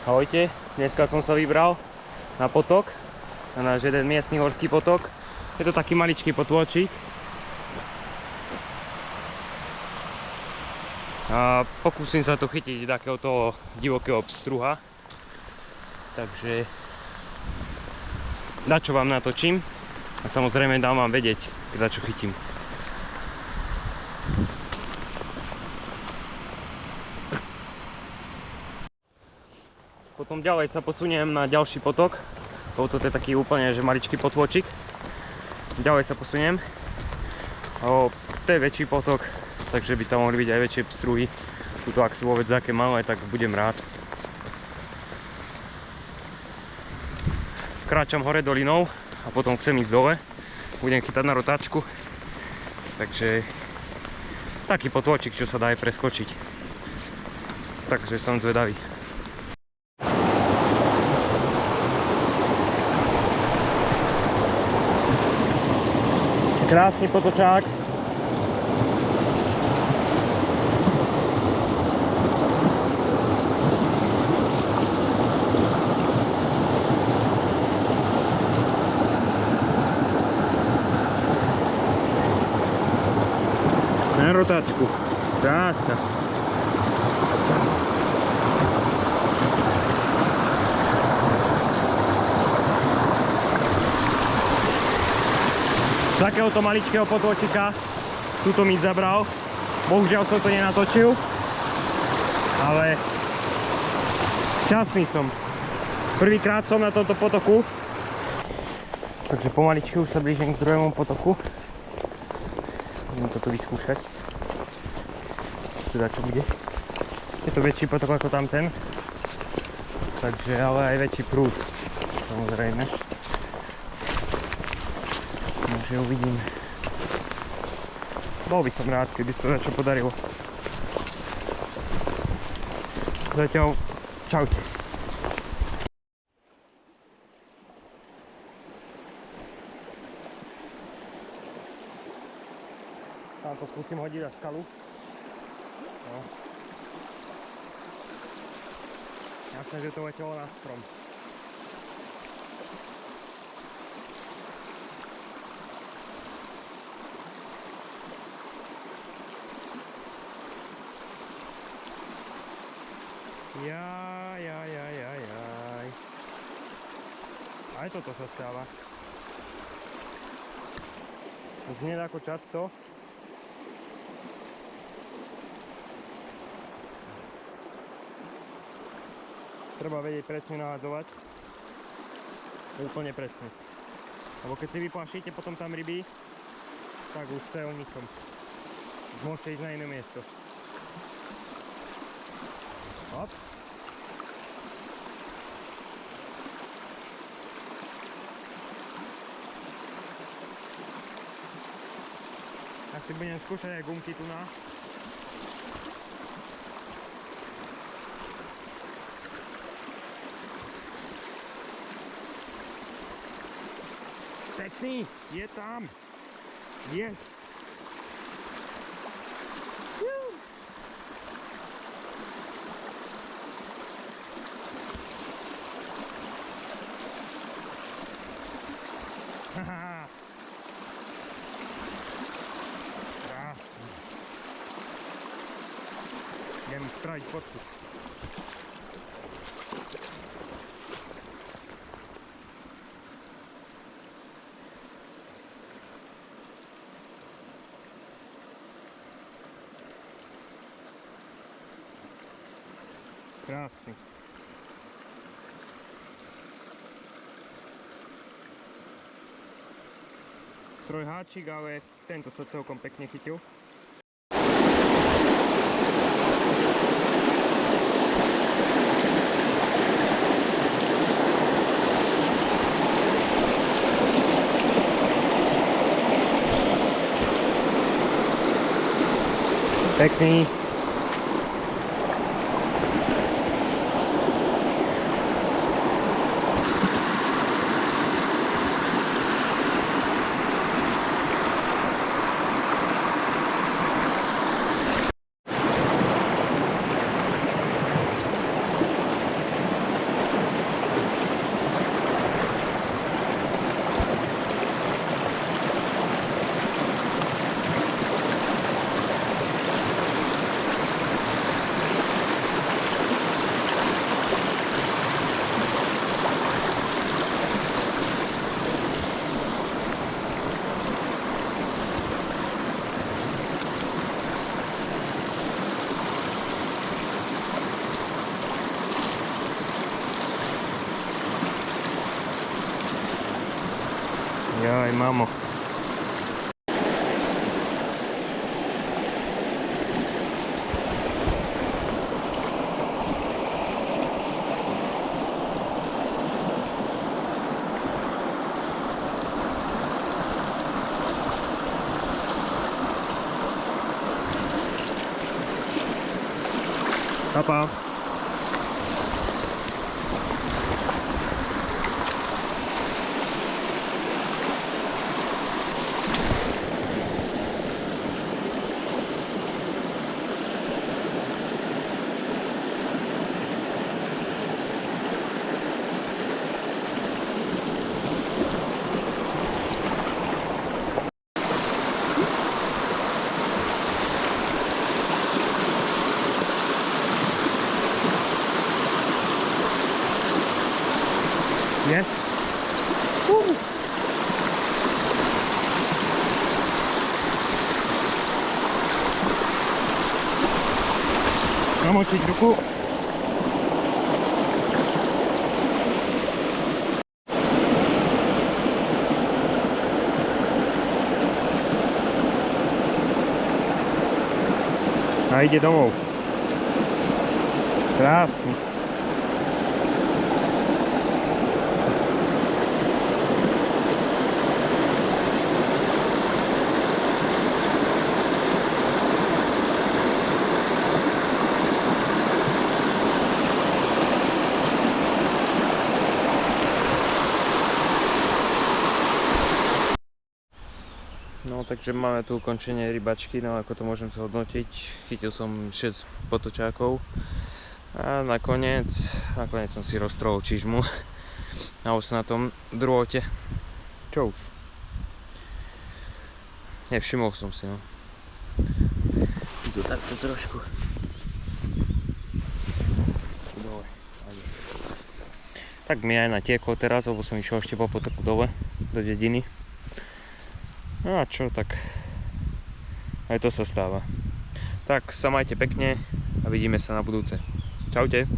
Ahojte, dneska som sa vybral na potok, na náš jeden miestny horský potok. Je to taký maličký potôčik. A pokúsim sa to chytiť takého toho divokého pstruha. Takže dačo vám natočím a samozrejme dám vám vedieť, keď dačo chytím. Potom ďalej sa posuniem na ďalší potok. Toto je taký úplne že maličký potôčik. Ďalej sa posuniem. To je väčší potok, takže by tam mohli byť aj väčšie pstruhy. Tuto ak sú vôbec také malé, tak budem rád. Kráčam hore dolinou a potom chcem ísť dole. Budem chytať na rotáčku. Takže taký potôčik, čo sa dá aj preskočiť. Takže som zvedavý. Krásny potočák. Na rotáčku. Krása. Takéhoto maličkého potôčika tuto mi zabral. Bohužiaľ som to nenatočil, ale šťastný som. Prvýkrát som na tomto potoku, takže pomaličky už sa blížim k druhému potoku. Budem toto vyskúšať. Teda čo bude. Je to väčší potok ako tamten, takže ale aj väčší prúd, samozrejme. Takže uvidíme. Bol by som rád, keby sa niečo podarilo. Zatiaľ, čaute. Tam to skúsim hodiť na skalu. No. Jasné, že to letelo na strom. Jaj. Aj toto sa stáva. Už nie ako často. Treba vedieť presne nahádzovať. Úplne presne. Lebo keď si vyplašíte potom tam ryby, tak už to je o ničom. Môžete ísť na iné miesto. Hop. Tak si budem skúšať aj gumky tu na. Pekný, je tam. Yes. Haha. Krásne. Idem spraviť fotku. Krásny. Trojháčik, ale tento sa celkom pekne chytil. Pekný. Jaj, mamo. Pa. Yes. Woo. Namočiť ruku. A ide domov. Krásne. No takže máme tu ukončenie rybačky, no ako to môžem zhodnotiť. Chytil som 6 potočákov a nakoniec som si roztrhol čižmu na osnatom drôte. Čo už? Nevšimol som si, no. Idú takto trošku. Dole. Tak mi aj natiekol teraz, lebo som išiel ešte po potoku dole, do dediny. No a čo, tak aj to sa stáva. Tak sa majte pekne a vidíme sa na budúce. Čaute.